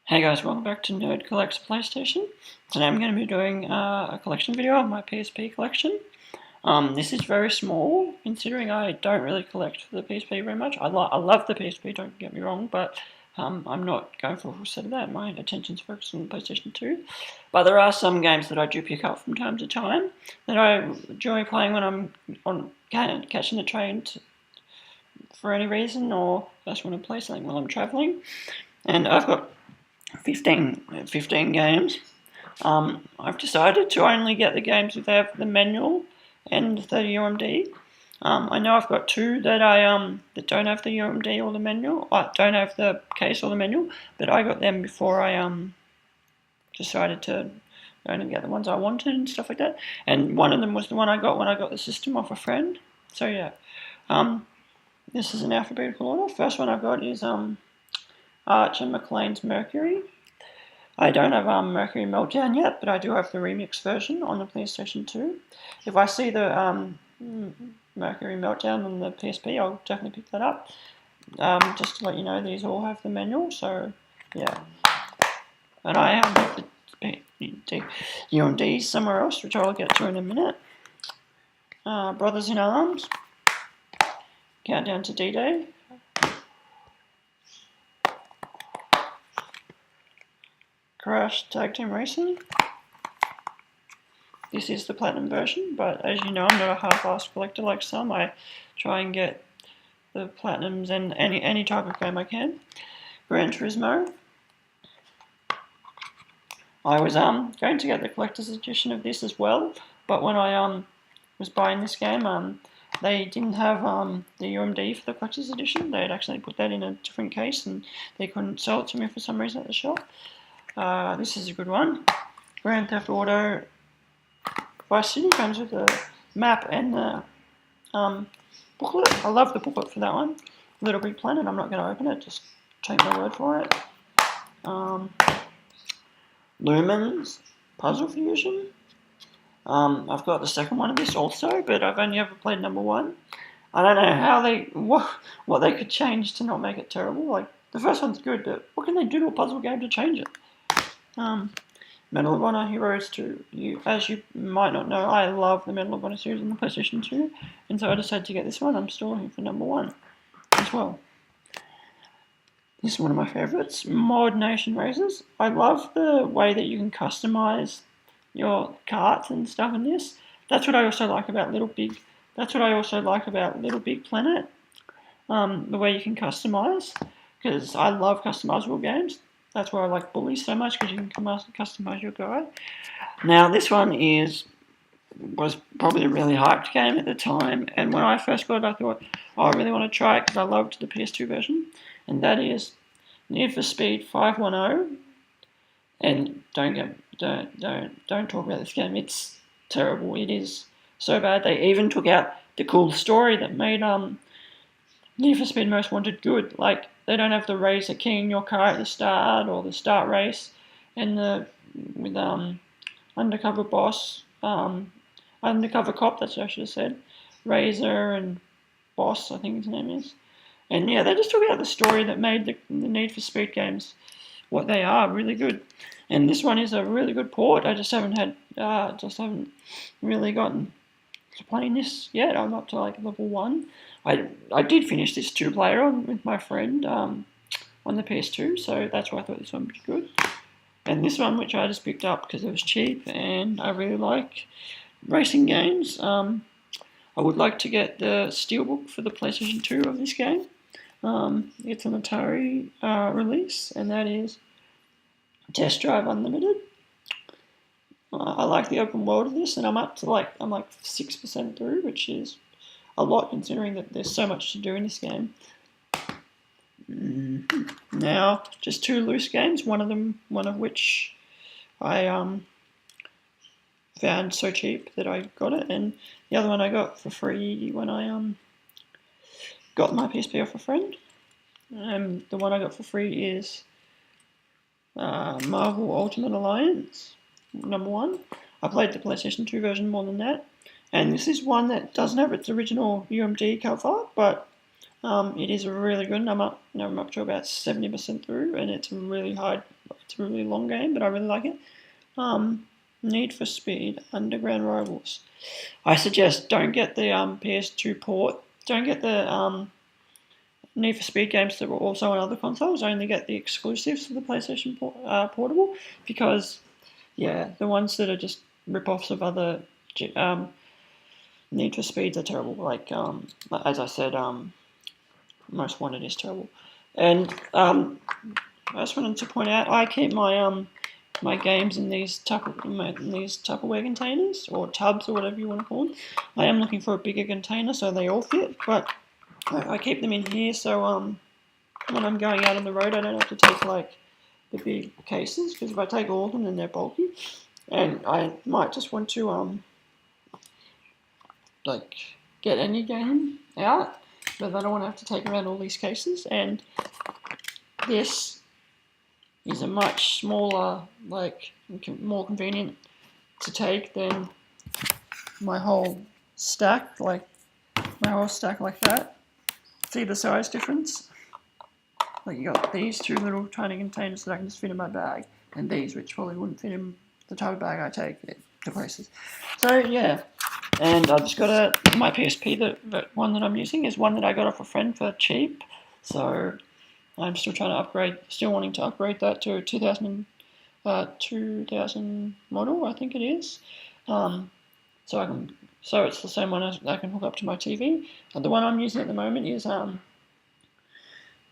Hey guys, welcome back to Nerd Collects PlayStation. Today I'm going to be doing a collection video of my PSP collection. This is very small, considering I don't really collect for the PSP very much. I love the PSP, don't get me wrong, but I'm not going for a full set of that. My attention's focused on the PlayStation 2. But there are some games that I do pick up from time to time that I enjoy playing when I'm catching a train for any reason, or I just want to play something while I'm travelling. And I've got 15 games. I've decided to only get the games if they have the manual and the UMD. I know I've got two that that don't have the UMD or the manual. I don't have the case or the manual, but I got them before I decided to only get the ones I wanted and stuff like that. And one of them was the one I got when I got the system off a friend. So yeah, this is in alphabetical order. First one I've got is Arch and McLean's Mercury. I don't have Mercury Meltdown yet, but I do have the remix version on the PlayStation 2. If I see the Mercury Meltdown on the PSP, I'll definitely pick that up. Just to let you know, these all have the manual, so yeah. And I have the UMD somewhere else, which I'll get to in a minute. Brothers in Arms, Countdown to D-Day. Crash Tag Team Racing. This is the Platinum version, but as you know, I'm not a half-assed collector like some. I try and get the Platinums and any type of game I can. Gran Turismo. I was going to get the collector's edition of this as well, but when I was buying this game, they didn't have the UMD for the collector's edition. They had actually put that in a different case, and they couldn't sell it to me for some reason at the shop. This is a good one. Grand Theft Auto Vice City comes with the map and the booklet. I love the booklet for that one. Little Big Planet, I'm not going to open it, just take my word for it. Lumens Puzzle Fusion. I've got the second one of this also, but I've only ever played number one. I don't know how what they could change to not make it terrible. Like, the first one's good, but what can they do to a puzzle game to change it? Medal of Honor Heroes 2. As you might not know, I love the Medal of Honor series on the PlayStation 2, and so I decided to get this one. I'm still looking for number one as well. This is one of my favourites, Mod Nation Races. I love the way that you can customise your carts and stuff in this. That's what I also like about Little Big. That's what I also like about Little Big Planet. The way you can customise, because I love customisable games. That's why I like Bully so much, because you can customise your guy. Now, this one was probably a really hyped game at the time, and when I first got it, I thought, oh, I really want to try it because I loved the PS2 version, and that is Need for Speed 510. And don't talk about this game. It's terrible. It is so bad. They even took out the cool story that made Need for Speed Most Wanted good. Like, they don't have the raise a king in your car at the start, or the start race, and with undercover boss, undercover cop. That's what I should have said. Razor and Boss, I think his name is. And yeah, they just took out the story that made the Need for Speed games what they are, really good. And this one is a really good port. I just haven't really gotten to playing this yet. I'm up to like level 1. I did finish this 2-player on with my friend on the PS2, so that's why I thought this one would be good. And this one, which I just picked up because it was cheap, and I really like racing games. I would like to get the Steelbook for the PlayStation 2 of this game. It's an Atari release, and that is Test Drive Unlimited. I like the open world of this, and I'm like 6% through, which is a lot considering that there's so much to do in this game. Now, just 2 loose games. One of which I found so cheap that I got it, and the other one I got for free when I got my PSP off a friend. The one I got for free is Marvel Ultimate Alliance, number 1. I played the PlayStation 2 version more than that, and this is one that doesn't have its original UMD cover, but it is really good, and I'm up to about 70% through, and it's a really hard It's a really long game, but I really like it. Need for Speed Underground Rivals. I suggest don't get the PS2 port. Don't get the Need for Speed games that were also on other consoles. Only get the exclusives for the PlayStation Portable, because yeah, the ones that are just rip-offs of other Need for Speeds are terrible. Like as I said, Most Wanted is terrible. And I just wanted to point out, I keep my games in these Tupperware containers, or tubs, or whatever you want to call them. I am looking for a bigger container so they all fit, but I keep them in here so when I'm going out on the road I don't have to take like the big cases, because if I take all of them then they're bulky, and I might just want to like get any game out, but I don't want to have to take around all these cases. And this is a much smaller, like more convenient to take than my whole stack, like that. See the size difference? Like you got these two little tiny containers that I can just fit in my bag, and these which probably wouldn't fit in the type of bag I take to places. So yeah, and I just got my PSP, the one that I'm using is one that I got off a friend for cheap. So I'm still trying to upgrade, still wanting to upgrade that to a 2000 model, I think it is. So it's the same one as I can hook up to my TV. And the one I'm using at the moment is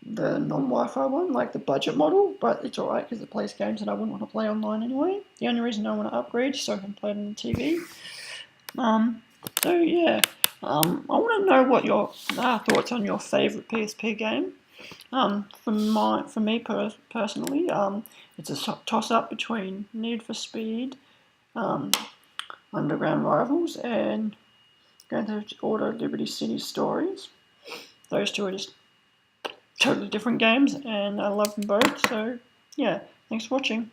the non-Wi-Fi one, like the budget model, but it's alright because it plays games that I wouldn't want to play online anyway. The only reason I want to upgrade is so I can play it on the TV. So yeah, I want to know what your thoughts on your favourite PSP game. For me personally, it's a toss-up between Need for Speed, Underground Rivals, and Grand Theft Auto Liberty City Stories. Those two are just totally different games, and I love them both. So yeah, thanks for watching.